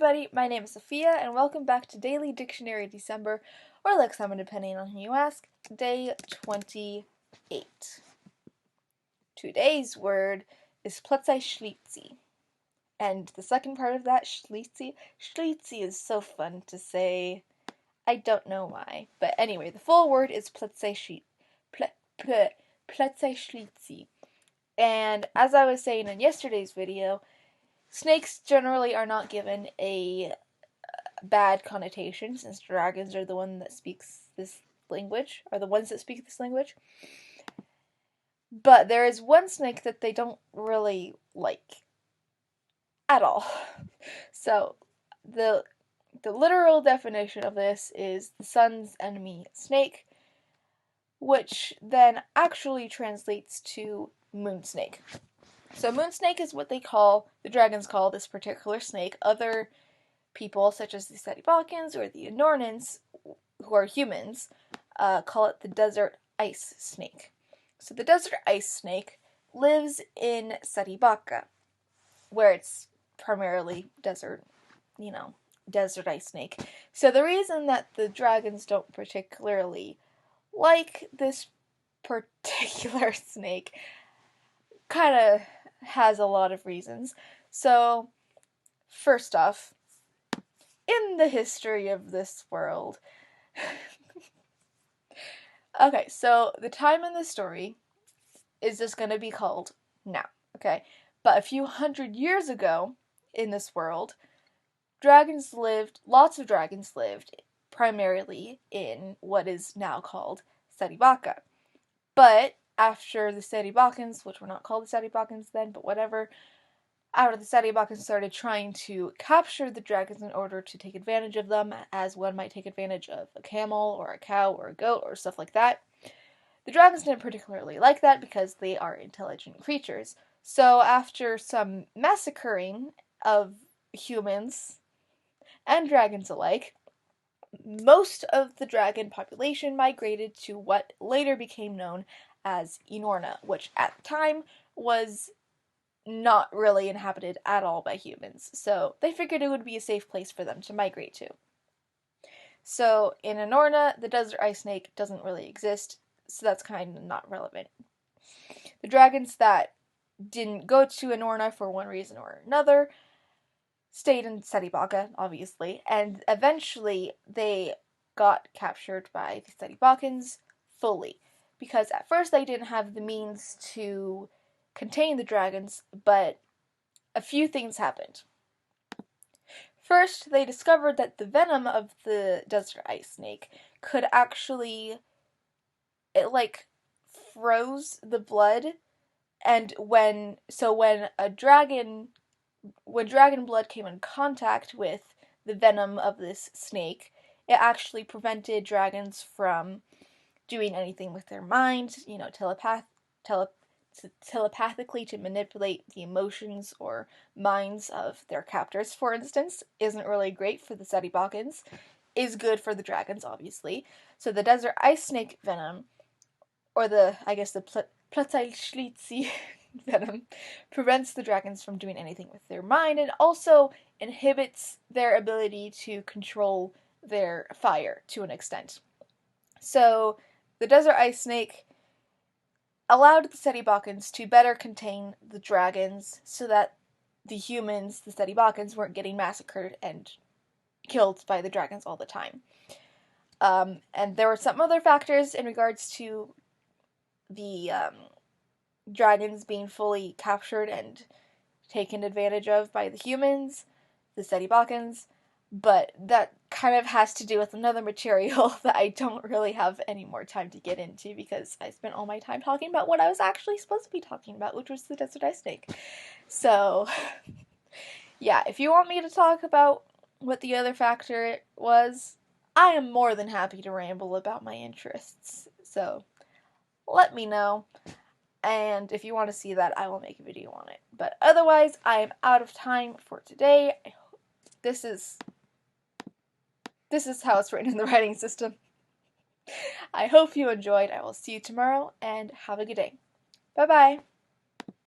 everybody, my name is Sophia, and welcome back to Daily Dictionary December, or Lexember depending on who you ask, day 28. Today's word is Platsi, and the second part of that, Schlitzi is so fun to say, I don't know why, but anyway, the full word is Platsi, and as I was saying in yesterday's video, snakes generally are not given a bad connotation, since dragons are the ones that speak this language. But there is one snake that they don't really like at all. So the literal definition of this is the sun's enemy snake, which then actually translates to moon snake. So moon snake is what the dragons call this particular snake. Other people, such as the Setibakans or the Anornans, who are humans, call it the desert ice snake. So the desert ice snake lives in Setibaka, where it's primarily desert ice snake. So the reason that the dragons don't particularly like this particular snake kind of has a lot of reasons. So, first off, in the history of this world, okay, so the time in the story is just going to be called now, okay? But a few hundred years ago in this world, lots of dragons lived primarily in what is now called Setibaka. But after the Setibakans, which were not called the Setibakans then, but whatever, after the Setibakans started trying to capture the dragons in order to take advantage of them, as one might take advantage of a camel or a cow or a goat or stuff like that, the dragons didn't particularly like that because they are intelligent creatures. So after some massacring of humans and dragons alike, most of the dragon population migrated to what later became known as Enorna, which at the time was not really inhabited at all by humans. So they figured it would be a safe place for them to migrate to. So in Enorna, the desert ice snake doesn't really exist, so that's kind of not relevant. The dragons that didn't go to Enorna for one reason or another stayed in Setibaka, obviously, and eventually they got captured by the Setibakans fully, because at first they didn't have the means to contain the dragons, but a few things happened. First, they discovered that the venom of the desert ice snake could actually, froze the blood, and when dragon blood came in contact with the venom of this snake, it actually prevented dragons from doing anything with their mind, telepathically to manipulate the emotions or minds of their captors, for instance. Isn't really great for the Setibakans. Is good for the dragons, obviously. So the desert ice snake venom, or the Platsi venom, prevents the dragons from doing anything with their mind, and also inhibits their ability to control their fire to an extent. So the desert ice snake allowed the Setibakans to better contain the dragons so that the humans, the Setibakans, weren't getting massacred and killed by the dragons all the time. And there were some other factors in regards to the dragons being fully captured and taken advantage of by the humans, the Setibakans, but that kind of has to do with another material that I don't really have any more time to get into because I spent all my time talking about what I was actually supposed to be talking about, which was the desert ice snake. So, yeah, if you want me to talk about what the other factor was, I am more than happy to ramble about my interests. So, let me know. And if you want to see that, I will make a video on it. But otherwise, I am out of time for today. This is how it's written in the writing system. I hope you enjoyed. I will see you tomorrow, and have a good day. Bye-bye.